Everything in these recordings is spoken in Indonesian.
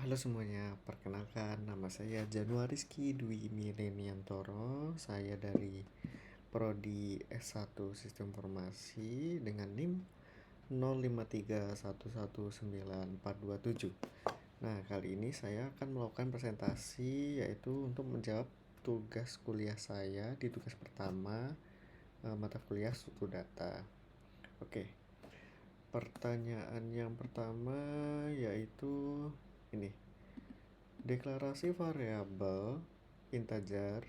Halo semuanya, perkenalkan nama saya Januariski Dwi Mileniantoro. Saya dari Prodi S1 Sistem Informasi dengan NIM 0531194427. Nah, kali ini saya akan melakukan presentasi yaitu untuk menjawab tugas kuliah saya di tugas pertama mata kuliah struktur data. Oke. Pertanyaan yang pertama yaitu ini. Deklarasi variabel integer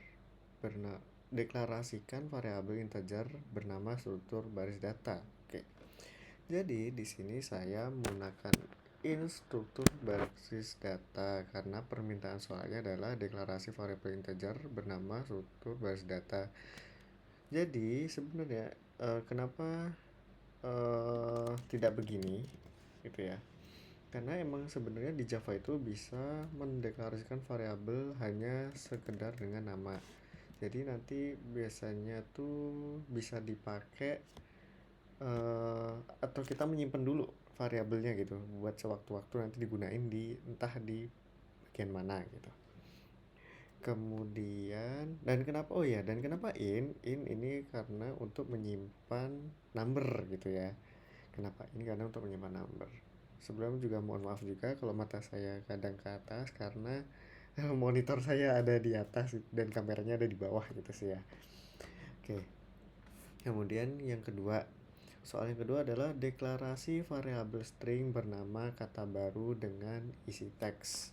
deklarasikan variabel integer bernama struktur baris data. Oke. Jadi di sini saya menggunakan struktur baris data karena permintaan soalnya adalah deklarasi variabel integer bernama struktur baris data. Jadi sebenarnya kenapa tidak begini gitu ya? Karena emang sebenarnya di Java itu bisa mendeklarasikan variabel hanya sekedar dengan nama. Jadi nanti biasanya tuh bisa dipakai atau kita menyimpan dulu variabelnya gitu buat sewaktu-waktu nanti digunain di entah di bagian mana gitu. Kemudian dan kenapa in ini karena untuk menyimpan number gitu ya. Kenapa ini karena untuk menyimpan number. Sebelumnya juga mohon maaf juga kalau mata saya kadang ke atas karena monitor saya ada di atas dan kameranya ada di bawah gitu sih ya. Oke. Kemudian soal yang kedua adalah deklarasi variabel string bernama kata baru dengan isi teks.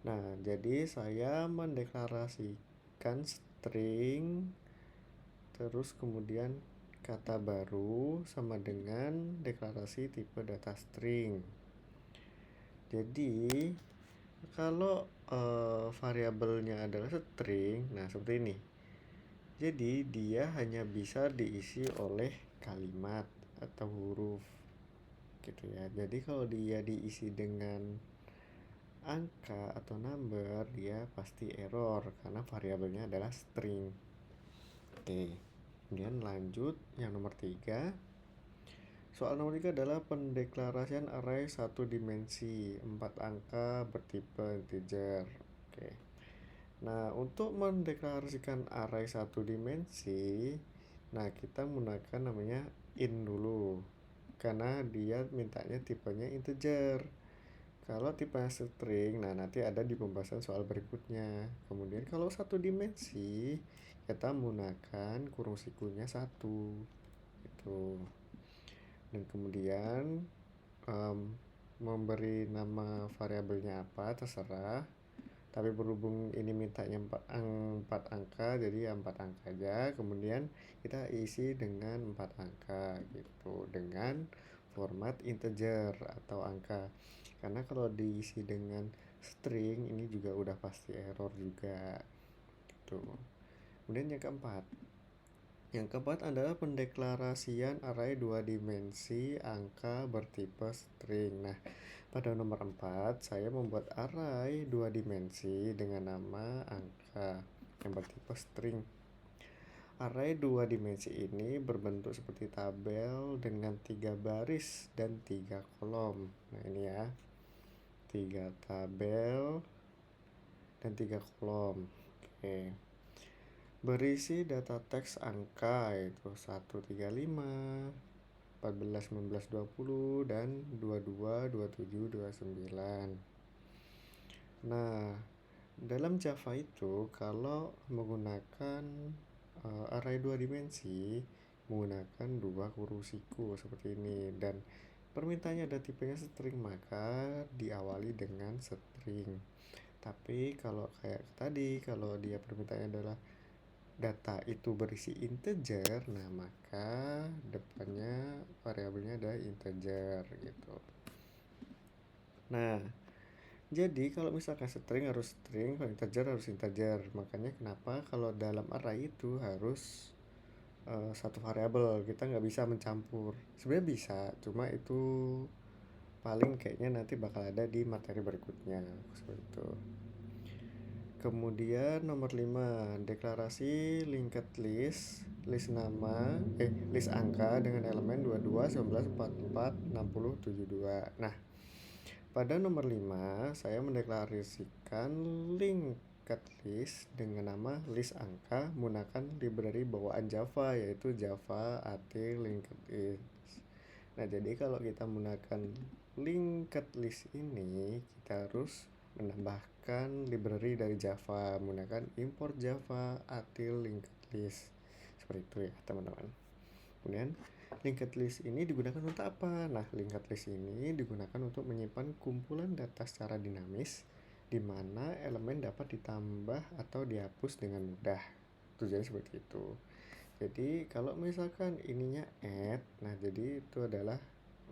Nah, jadi saya mendeklarasikan string terus kemudian kata baru sama dengan deklarasi tipe data string. Jadi kalau variabelnya adalah string, nah seperti ini. Jadi dia hanya bisa diisi oleh kalimat atau huruf gitu ya. Jadi kalau dia diisi dengan angka atau number, dia pasti error karena variabelnya adalah string. Oke. Kemudian lanjut yang nomor 3. Soal nomor 3 adalah pendeklarasian array satu dimensi 4 angka bertipe integer. Oke. Nah, untuk mendeklarasikan array satu dimensi, nah kita menggunakan namanya in dulu. Karena dia mintanya tipenya integer. Kalau tipenya string, nah nanti ada di pembahasan soal berikutnya. Kemudian kalau satu dimensi, kita menggunakan kurung sikunya 1. Itu. Dan kemudian memberi nama variabelnya apa terserah, tapi berhubung ini mintanya 4 angka, jadi ya 4 angka aja. Kemudian kita isi dengan 4 angka gitu dengan format integer atau angka, karena kalau diisi dengan string ini juga udah pasti error juga gitu. Kemudian yang keempat adalah pendeklarasian array 2 dimensi angka bertipe string. Nah, pada nomor 4 saya membuat array 2 dimensi dengan nama angka yang bertipe string. Array 2 dimensi ini berbentuk seperti tabel dengan 3 baris dan 3 kolom. Nah, ini ya. 3 tabel dan 3 kolom. Oke. Berisi data teks angka yaitu 135, 14, 19, 20 dan 22, 27, 29. Nah, dalam Java itu kalau menggunakan array 2 dimensi menggunakan 2 kurung siku seperti ini, dan permintaannya ada tipenya string, maka diawali dengan string. Tapi kalau kayak tadi, kalau dia permintaannya adalah data itu berisi integer, nah maka depannya variabelnya ada integer gitu. Nah, jadi kalau misalkan string harus string, kalau integer harus integer. Makanya kenapa kalau dalam array itu harus satu variabel, kita nggak bisa mencampur. Sebenarnya bisa, cuma itu paling kayaknya nanti bakal ada di materi berikutnya seperti itu. Kemudian nomor 5, deklarasi linked list angka dengan elemen 22, 19, 44, 60, 72. Nah, Pada nomor 5, saya mendeklarasikan linked list dengan nama list angka menggunakan library bawaan Java, yaitu Java AT linked list. Nah, jadi kalau kita menggunakan linked list ini, kita harus menambahkan library dari Java menggunakan import Java AT linked list. Seperti itu ya, teman-teman. Kemudian linked list ini digunakan untuk apa? Nah, linked list ini digunakan untuk menyimpan kumpulan data secara dinamis di mana elemen dapat ditambah atau dihapus dengan mudah. Tujuannya seperti itu. Jadi kalau misalkan ininya add, nah jadi itu adalah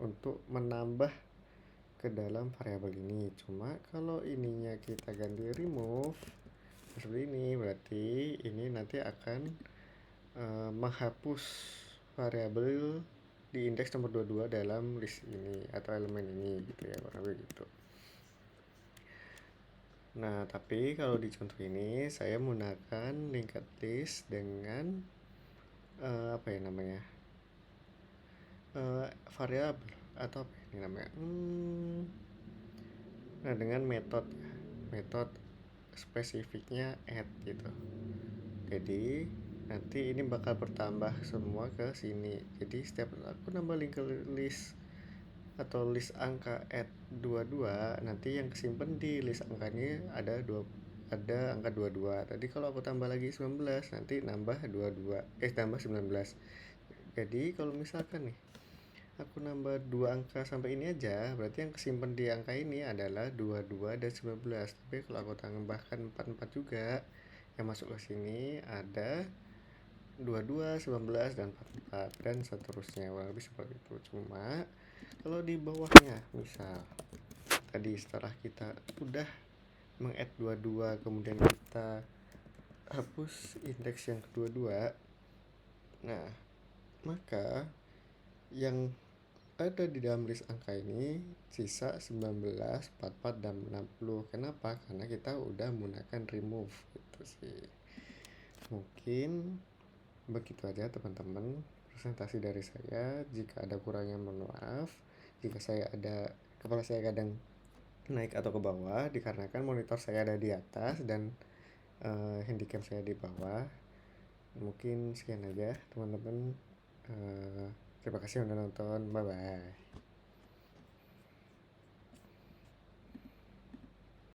untuk menambah ke dalam variabel ini. Cuma kalau ininya kita ganti remove seperti ini, berarti ini nanti akan menghapus variabel di indeks nomor 22 dalam list ini atau elemen ini gitu ya, kurang lebih gitu. Nah, tapi kalau di contoh ini saya menggunakan linked list dengan apa ya namanya, variabel atau apa ini namanya, nah dengan metode spesifiknya add gitu. Jadi nanti ini bakal bertambah semua ke sini. Jadi setiap aku nambah linked list atau list angka add 22, nanti yang kesimpan di list angkanya ada angka 22. Tadi kalau aku tambah lagi 19, nanti nambah 22, tambah 19. Jadi kalau misalkan nih aku nambah 2 angka sampai ini aja, berarti yang kesimpan di angka ini adalah 22 dan 19. Tapi kalau aku tambahkan 44 juga, yang masuk ke sini ada 22, 19 dan 44 dan seterusnya. Lebih seperti itu. Cuma kalau di bawahnya misal tadi setelah kita udah meng-add 22 kemudian kita hapus indeks yang kedua-dua, nah maka yang ada di dalam list angka ini sisa 19, 44 dan 60. Kenapa? Karena kita udah menggunakan remove gitu sih. Mungkin begitu aja teman-teman presentasi dari saya. Jika ada kurangnya mohon maaf. Jika kepala saya kadang naik atau ke bawah dikarenakan monitor saya ada di atas dan handycam saya di bawah. Mungkin sekian aja teman-teman. Terima kasih sudah nonton. Bye bye.